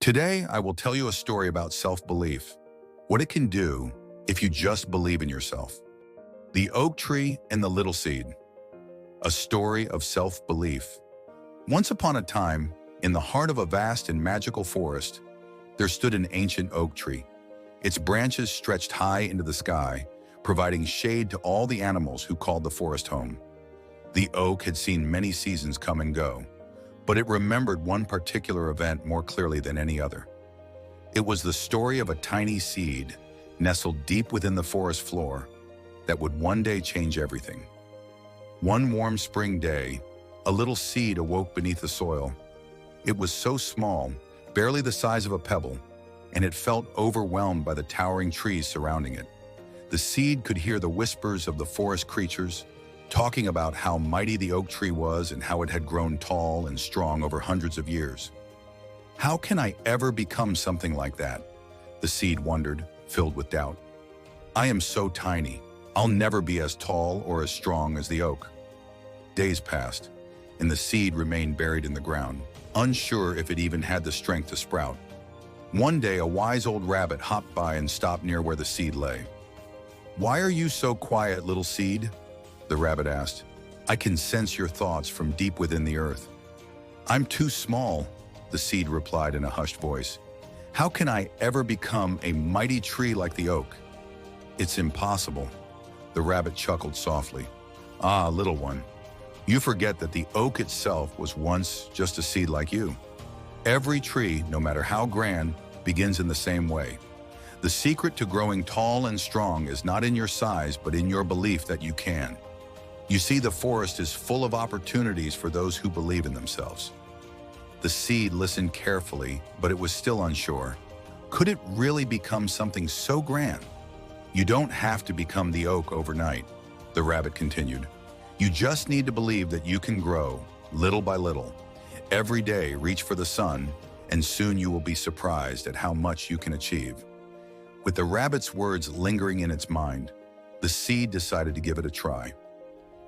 Today, I will tell you a story about self-belief, what it can do if you just believe in yourself. The oak tree and the little seed. A story of self-belief. Once upon a time, in the heart of a vast and magical forest, there stood an ancient oak tree. Its branches stretched high into the sky, providing shade to all the animals who called the forest home. The oak had seen many seasons come and go, but it remembered one particular event more clearly than any other. It was the story of a tiny seed nestled deep within the forest floor that would one day change everything. One warm spring day, a little seed awoke beneath the soil. It was so small, barely the size of a pebble, and it felt overwhelmed by the towering trees surrounding it. The seed could hear the whispers of the forest creatures, talking about how mighty the oak tree was and how it had grown tall and strong over hundreds of years. How can I ever become something like that? The seed wondered, filled with doubt. I am so tiny. I'll never be as tall or as strong as the oak. Days passed, and the seed remained buried in the ground, unsure if it even had the strength to sprout. One day, a wise old rabbit hopped by and stopped near where the seed lay. "Why are you so quiet, little seed?" the rabbit asked. "I can sense your thoughts from deep within the earth." "I'm too small," the seed replied in a hushed voice. "How can I ever become a mighty tree like the oak?" "It's impossible," the rabbit chuckled softly. "Ah, little one, you forget that the oak itself was once just a seed like you. Every tree, no matter how grand, begins in the same way. The secret to growing tall and strong is not in your size, but in your belief that you can. You see, the forest is full of opportunities for those who believe in themselves." The seed listened carefully, but it was still unsure. Could it really become something so grand? "You don't have to become the oak overnight," the rabbit continued. "You just need to believe that you can grow, little by little. Every day, reach for the sun, and soon you will be surprised at how much you can achieve." With the rabbit's words lingering in its mind, the seed decided to give it a try.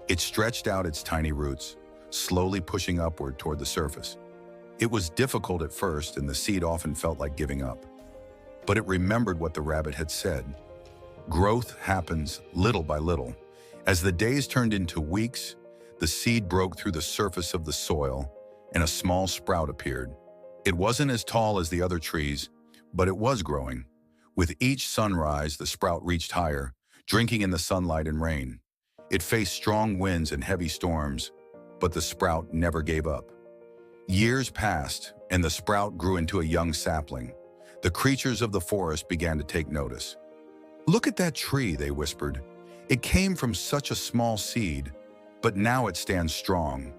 It stretched out its tiny roots, slowly pushing upward toward the surface. It was difficult at first, and the seed often felt like giving up. But it remembered what the rabbit had said. Growth happens little by little. As the days turned into weeks, the seed broke through the surface of the soil, and a small sprout appeared. It wasn't as tall as the other trees, but it was growing. With each sunrise, the sprout reached higher, drinking in the sunlight and rain. It faced strong winds and heavy storms, but the sprout never gave up. Years passed, and the sprout grew into a young sapling. The creatures of the forest began to take notice. "Look at that tree," they whispered. "It came from such a small seed, but now it stands strong."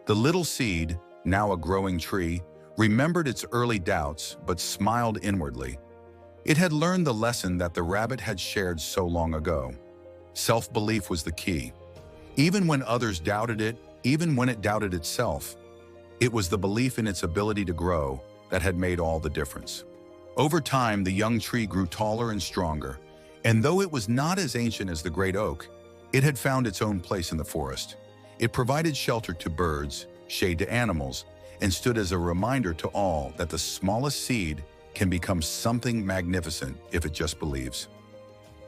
The little seed, now a growing tree, remembered its early doubts but smiled inwardly. It had learned the lesson that the rabbit had shared so long ago. Self-belief was the key. Even when others doubted it, even when it doubted itself, it was the belief in its ability to grow that had made all the difference. Over time, the young tree grew taller and stronger, and though it was not as ancient as the great oak, it had found its own place in the forest. It provided shelter to birds, shade to animals, and stood as a reminder to all that the smallest seed can become something magnificent if it just believes.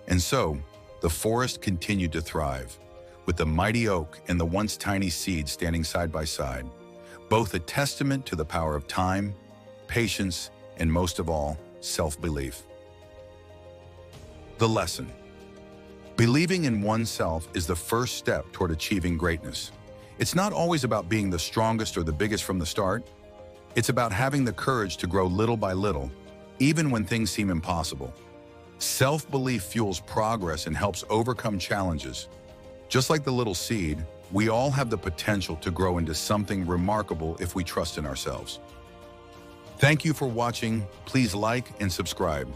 And so, the forest continued to thrive, with the mighty oak and the once tiny seed standing side by side, both a testament to the power of time, patience, and most of all, self-belief. The lesson. Believing in oneself is the first step toward achieving greatness. It's not always about being the strongest or the biggest from the start. It's about having the courage to grow little by little, even when things seem impossible. Self-belief fuels progress and helps overcome challenges. Just like the little seed, we all have the potential to grow into something remarkable if we trust in ourselves. Thank you for watching. Please like and subscribe.